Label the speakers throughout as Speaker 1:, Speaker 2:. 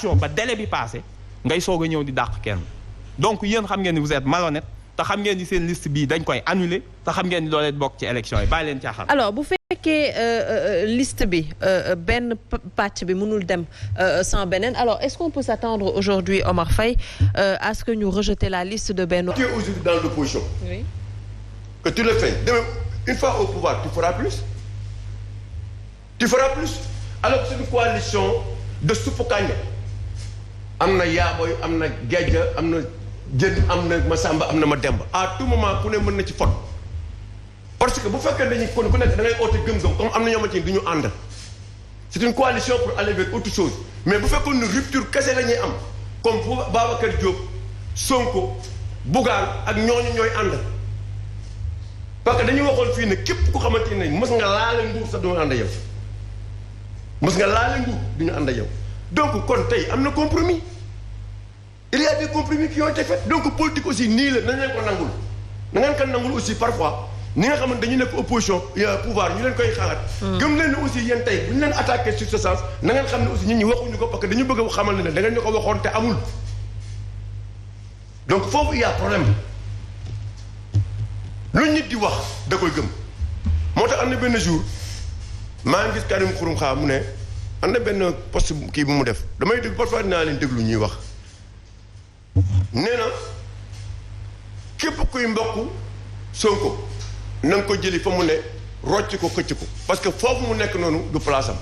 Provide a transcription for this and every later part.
Speaker 1: ba délai bi passé ngay soog a ñëw di dàq kenn donc yéen xam ngeen ni vous êtes malhonnête te xam ngeen ni seen liste bii dañ koy annuler te xam ngeen ni doo leen bokk ci élection yi bàyyi leen caaxaan.
Speaker 2: alors bu fekkee liste bi benn pàcc bi mënul dem sans beneen alors est-ce qu'on peut s'attendre aujourd'hui Omar Faye à ce que ñu rejeter la liste de Benno.
Speaker 3: Tu es aujourd'hui dans l'opposition.
Speaker 2: Oui.
Speaker 3: Que tu le fais demain une fois au pouvoir tu feras plus. Tu feras plus alors que c'est une coalition de suppu kànja am na yaaboy am na gejja am na jën am na Masamba am na Mademba à tout moment ku ne mën na ci fot parce que bu fekkee dañuy kon ku nekk da ngay oote gëm-gëm comme am na ñoo xamante ni du ñu ànd c'est une coalition pour aller vers autre chose mais bu fekkoon ne rupture kese la ñuy am comme Babacar Diop Sonko Bougane ak ñooñu ñooy ànd parce que dañuy waxoon fii ne képp ku xamante ne mës nga laale nguur sax du ñu ànd yow mës nga laale nguur du ñu ànd yow donc kon tey am na compromis il y a des compromis qui ont été faits donc politique aussi nii la nañ leen ko nangul na ngeen ko nangul aussi parfois ni nga xamante dañu nekk opposition pouvoir ñu leen koy xalaat gëm leen ne aussi yéen tey bu ñu leen attaqué sur ce sens na ngeen xam ne aussi nit ñi waxuñu ko parce que dañu bëgg a xamal ne da ngeen ñu ko waxoon te amul donc foofu il y a problème lu nit di wax da koy gëm moo tax am na benn jour maa ngi gis Karim Xurum Xax mu ne am na benn poste kii bu mu def damay dégg parfois dinaa leen déglu ñuy wax nee na képp kuy mbokk Sonko na nga ko jëli fa mu ne rocc ko xëcc ko parce que foofu mu nekk noonu du place am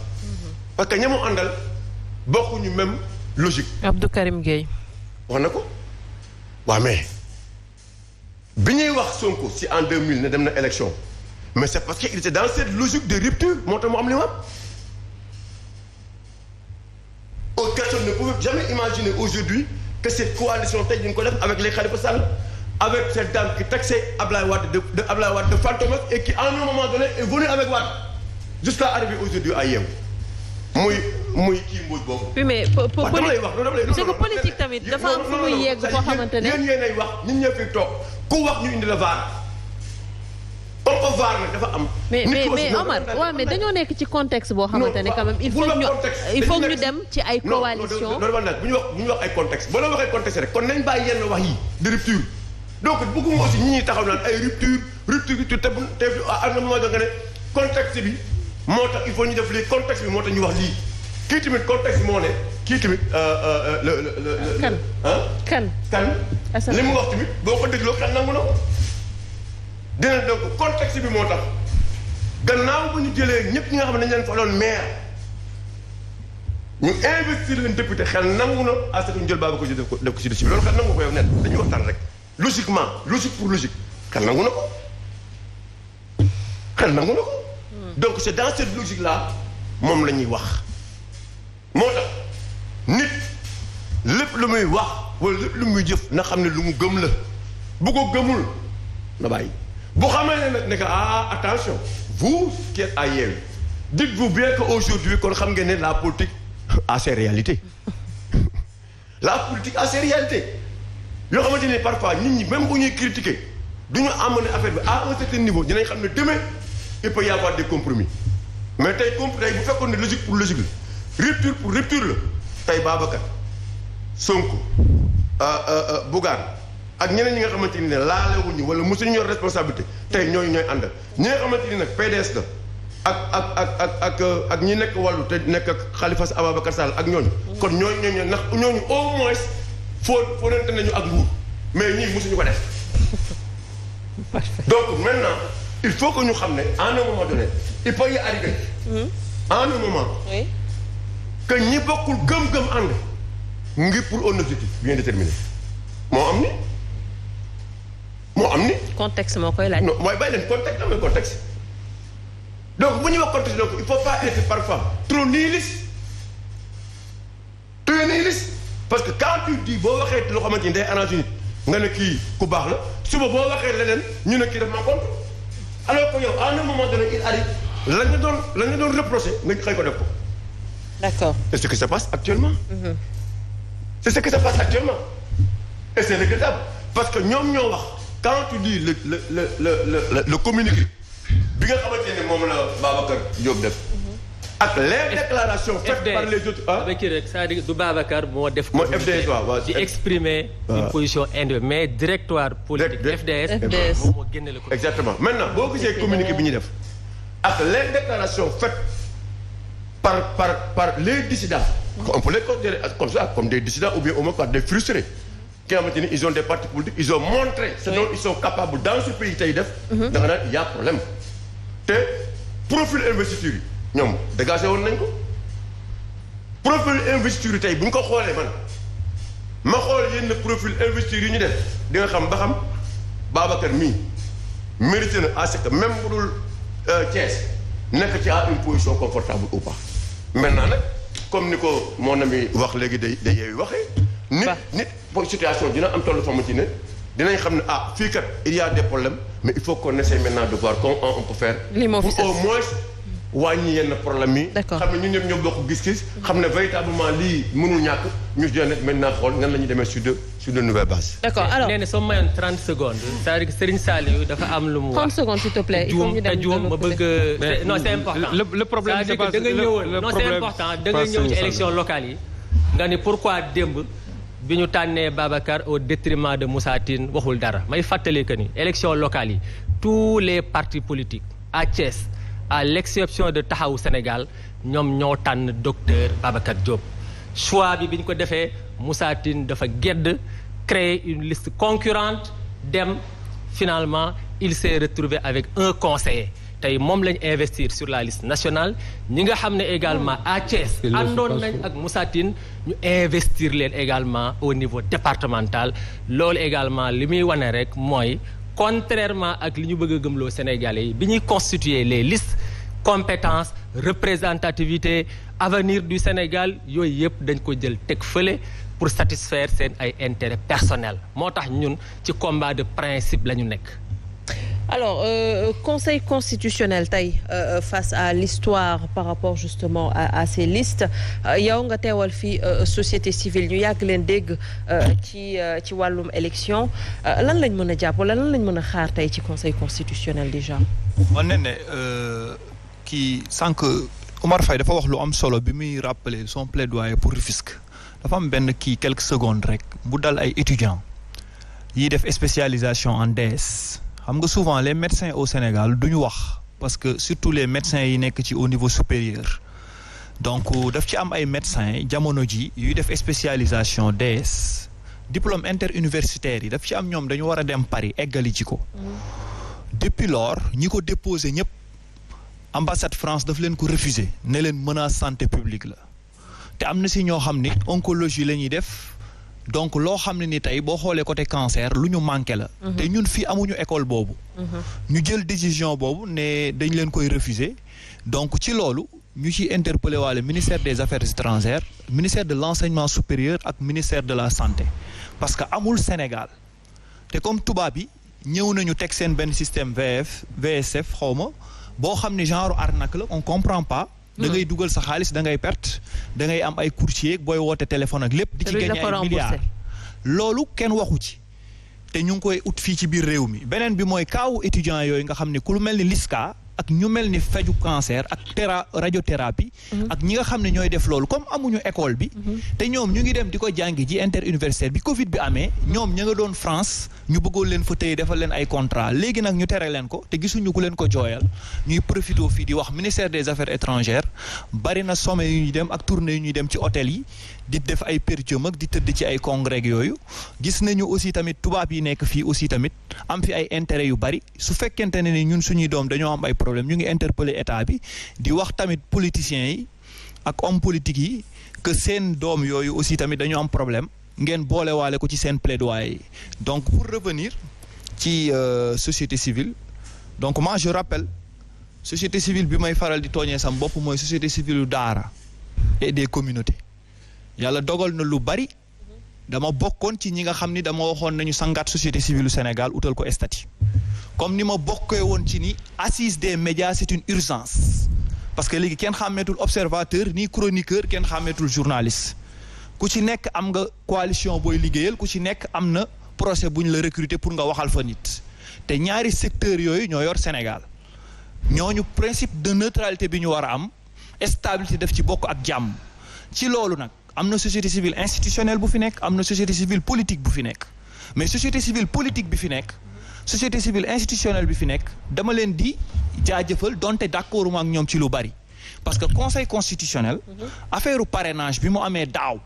Speaker 3: parce que ña mu àndal bokkuñu même logique.
Speaker 2: Abdou Karim Gueye.
Speaker 3: wax na ko waaw mais bi ñuy wax Sonko si en 2000 ne dem na élection mais c'est parce que il était dans cette logique de rupture moo tax mu am li mu am. Personne ne pouvait jamais imaginer aujourd'hui que cette coalition tey ñu ko def avec les Khalifa Sall avec cette dame qui taxait Ablaye Wade de Ablaye Wade de fantomas et qui à un moment donné est venue avec Wade jusqu'à arriver aujourd'hui à Yewwi muy kii Mbodj boobu.
Speaker 2: oui mais c'est que politique tamit dafa am fu muy yegg foo xamante ne.
Speaker 3: yéen yéenay wax ñun ñëpp fi toog ku wax ñu indi la vaar. comme que vaar nag dafa am.
Speaker 2: mais Omar waaw mais dañoo nekk ci contexte boo xamante ne quand même il faut ñu dem ci ay coalition
Speaker 3: non nag bu ñu wax ay contexte boo la waxee contexte rek kon nañ bàyyi yenn wax yi de rupture donc bëgguma aussi ñi ñuy taxaw naan ay rupture te à un moment donné contexte bi moo tax il faut ñu def lii contexte bi moo tax ñu wax lii kii tamit contexte bi moo ne kii tamit kan li mu wax tamit boo ko dégloo kan nangu na ko dina donc contexte bi moo tax gannaaw ba ñu jëlee ñëpp ñi nga xam ne dañu leen faloon maire ñu investir leen député xel nangu na à ce que ñu jël baaba ko def ko si dessus loolu xel nangu ko yow net dañuy waxtaan rek logiquement logique pour logique xel nangu na ko donc c'est dans cette logique là moom la ñuy wax moo tax nit lépp lu muy wax wala lépp lu muy jëf na xam ne lu mu gëm la bu ko gëmul na bàyyi bu xamee ne nag ne que attention vous qui êtes à Yewwi dites-vous bien que aujourd'hui kon xam ngeen ne la politique a ses réalités la politique a ses réalités yoo xamante ne parfois nit ñi même bu ñuy critiquer du ñu amener affaire bi à un certain niveau dinañ xam ne demain il peut y avoir des compromis mais tey bu fekkoon ne logique pour logique la rupture pour rupture la tey Babacar Sonko Bougane ak ñeneen ñi nga xamante ni ne laalewuñu wala mosuñu yor responsabilité tey ñooñu ñooy àndal ñi nga xamante ni nag PDS la ak ñi nekk wàllu te nekk ak Khalifa Ababacar Sall ak ñooñu. kon ñooñu ndax ñooñu au moins foo nante nañu ak nguur mais ñii mosuñu ko def. donc maintenant il faut que ñu xam ne à un moment donné il faut y arriver. à un moment.
Speaker 2: oui.
Speaker 3: que ñi bokkul gëm-gëm ànd ngi pour un objectif bien déterminé moo am ni.
Speaker 2: contexte moo koy laaj.
Speaker 3: non mooy bàyyi leen contexte amee contexte donc bu ñuy wax contexte donc il faut pas être parfois trop nihiliste parce que quand tu dis boo waxee loo xamante ni day arrangé nit nga ne kii ku baax la suba boo waxee leneen ñu ne kii daf ma contre alors que yow à un moment donné il arrive la nga doon reproché nga xëy ko def ko.
Speaker 2: d'accord.
Speaker 3: c'est ce qui se passe actuellement. c'est ce qui se passe actuellement et c'est regrettable parce que ñoom ñoo wax. quand tu dis le communiqué bi nga xamante ne moom la Babacar Diop def ak les déclarations faites par les autres.
Speaker 4: avec rek c'est-à-dire du Babacar moo def.
Speaker 3: mooy FDS waaw
Speaker 4: di exprimer. une position individuelle mais directoire politique. FDS moom moo génne la ko.
Speaker 3: exactement maintenant boo gisee communiqué bi ñuy def ak les déclarations faites par les dissidents. on peut les considérer comme ça comme des dissidents ou bien au moins par des frustrés. ki nga xamante ni ils ont des partis politiques ils ont montré ce dont ils sont capables dans ce pays tey def. da nga naan y a problème te profil investiture yi. ñoom dégagé woon nañ ko profil investiture tey bu ñu ko xoolee ma xool yenn profil investiture yi ñu def di nga xam ba xam Babacar mii mérité na à ce que même bu dul Thiès nekk ci à une position confortable ou pas maintenant nag comme ni ko mon ami wax léegi day yeewi waxee nit situation dina am tollu fama ci ne dinañ xam ne fii kat il y a des problèmes mais il faut qu'on essaie maintenant de voir comment on peut faire pour au moins wàññi yenn problème yi. xam ne ñun ñëpp ñoo bokk gis-gis. xam ne véritablement lii mënul ñàkk ñu jël nag maintenant xool nan la ñuy demee sur de nouvelles bases.
Speaker 2: d'accord alors
Speaker 4: nee na soo mayoon 30 secondes. c'est-à-dire que Serigne Saliou dafa am lu mu wax.
Speaker 2: 30 secondes s'il te plaît. il faut ñu dem
Speaker 4: juum ma bëgg. non c'est important.
Speaker 5: le problème c'est pas
Speaker 4: da nga ñëwoon non c'est important da nga ñëw ci élection locale yi. nga ni pourquoi démb bi ñu tànnee Babacar au détriment de Moussa Tine waxul dara may fàttali que ni élection locale yi tous les partis politiques à Thiès. à l'exception de Taxawu Sénégal ñoom ñoo tànn docteur Babacar Diop choix bi ñu ko defee Moussa Tine dafa gedd créer une liste concurrente dem finalement il s'est retrouvé avec un conseiller tey moom lañ investir sur la liste nationale ñi nga xam ne également à Thiès àndoon nañ ak Moussa Tine ñu investir leen également au niveau départemental loolu également li muy wane rek mooy contrairement ak li ñu bëgg a gëmloo Sénégalais yi bi ñuy constituer les listes compétences représentativité avenir du Sénégal yooyu yëpp dañ ko jël teg fële pour satisfaire seen ay intérêts personnels moo tax ñun ci combat de principe la ñu nekk.
Speaker 2: alors conseil constitutionnel tey face à l'histoire par rapport justement à ces listes yow nga teewal fii société civile ñu yàgg leen dégg ci wàllum élection lan lañ mën a jàpp wala lan lañ mën a xaar tey ci conseil constitutionnel déjà.
Speaker 5: man ne kii sànq Omar Faye dafa wax lu am solo bi muy rappeler son plaidoyer pour Rufisque dafa am benn kii quelques secondes rek bu dal ay étudiants yiy def spécialisation en DS. xam nga souvent les médecins au Sénégal duñu wax parce que surtout les médecins yi nekk ci au niveau supérieur donc daf ci am ay médecins jamono ji yuy def spécialisation DS diplôme interuniversitaire yi daf ci am ñoom dañu war a dem Paris eggali ci ko depuis lors ñi ko déposé ñëpp ambassade France daf leen ko refuser ne leen menace santé publique la te am na si ñoo xam ni oncologie la ñuy def donc loo xam ne ni tey boo xoolee côté cancer lu ñu manqué la. te ñun fii amuñu école boobu. ñu jël décision boobu ne dañ leen koy refuser donc ci loolu ñu ciy interpellé waale ministère des affaires étrangères ministère de l'enseignement supérieur ak ministère de la santé parce que amul Sénégal te comme tubaab yi ñëw nañu teg seen benn système VSF xaw ma boo xam ne genre arnaque la on comprend pas. da ngay dugal sa xaalis da ngay perte da ngay am ay courtier booy woote téléphone ak lépp. di ci gagné ay milliards loolu kenn waxu ci. te ñu ngi koy ut fii ci biir réew mi beneen bi mooy kaawu étudiants yooyu nga xam ne ku lu mel ni LISCA ak ñu mel ni faju cancer ak radiothérapie. ak ñi nga xam ne ñooy def loolu comme amuñu école bi. te ñoom ñu ngi dem di ko jàngi ji interuniversitaire bi Covid bi amee ñoom ña nga doon France ñu bëggoon leen fa tey defal leen ay contrat léegi nag ñu tere leen ko te gisuñu ku leen ko jooyal ñuy profité fii di wax ministère des affaires étrangères bari na sommet yu ñuy dem ak tournée yu ñuy dem ci hôtel yi di def ay percëm ak di tëdd ci ay congrès yooyu gis nañu aussi tamit tubaab yi nekk fii aussi tamit am fi ay intérêt yu bari su fekkente ne ni ñun suñuy doom dañoo am ay problème ñu ngi interpeller état bi di wax tamit politiciens yi ak homme politique yi que seen doom yooyu aussi tamit dañoo am problème ngeen boolewaale ko ci seen plaidoyer yi donc pour revenir ci société civile donc moi je rappelle société civile bi may faral di tooñee sam bopp mooy société civile yu daara et des communautés yàlla dogal na lu bari dama bokkoon ci ñi nga xam ni dama waxoon nañu sangaat société civile u Sénégal utal ko statut comme ni ma bokkee woon ci ni assise des médias c'est une urgence parce que léegi kenn xàmmeetul observateur ni chroniqueur kenn xàmmeetul journaliste ku ci nekk am nga coalition booy liggéeyal ku ci nekk am na procès bu ñu la recruter pour nga waxal fa nit te ñaari secteurs yooyu ñoo yor Sénégal ñooñu principe de neutralité bi ñu war a am stabilité daf ci bokk ak jàmm ci loolu nag am na société civile institutionnelle bu fi nekk am na société civile politique bu fi nekk mais société civile politique bi fi nekk société civile institutionnelle bi fi nekk dama leen di jaajëfal donte d'accord ak ñoom ci lu bari parce que conseil constitutionnel affaire parrainage bi mu amee daaw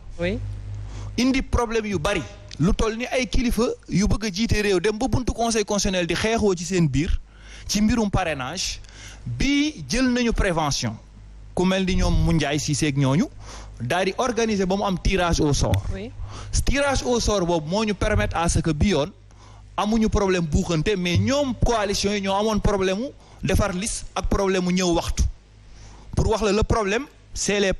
Speaker 5: indi problème yu bari lu toll ni ay kilifa yu bëgg a jiite réew dem ba buntu conseil constitutionnel di xeexoo ci seen biir ci mbirum parrainage bi jël nañu prévention ku mel ni ñoom mu njaay si seeg ñooñu daal di organiser ba mu am tirage au sort tirage au sort boobu moo ñu permettre à ce que bi yoon amuñu problème buuxante mais ñoom coalition yi ñoo amoon problème mu defar liste ak problème mu ñëw waxtu pour wax la le problème c'est les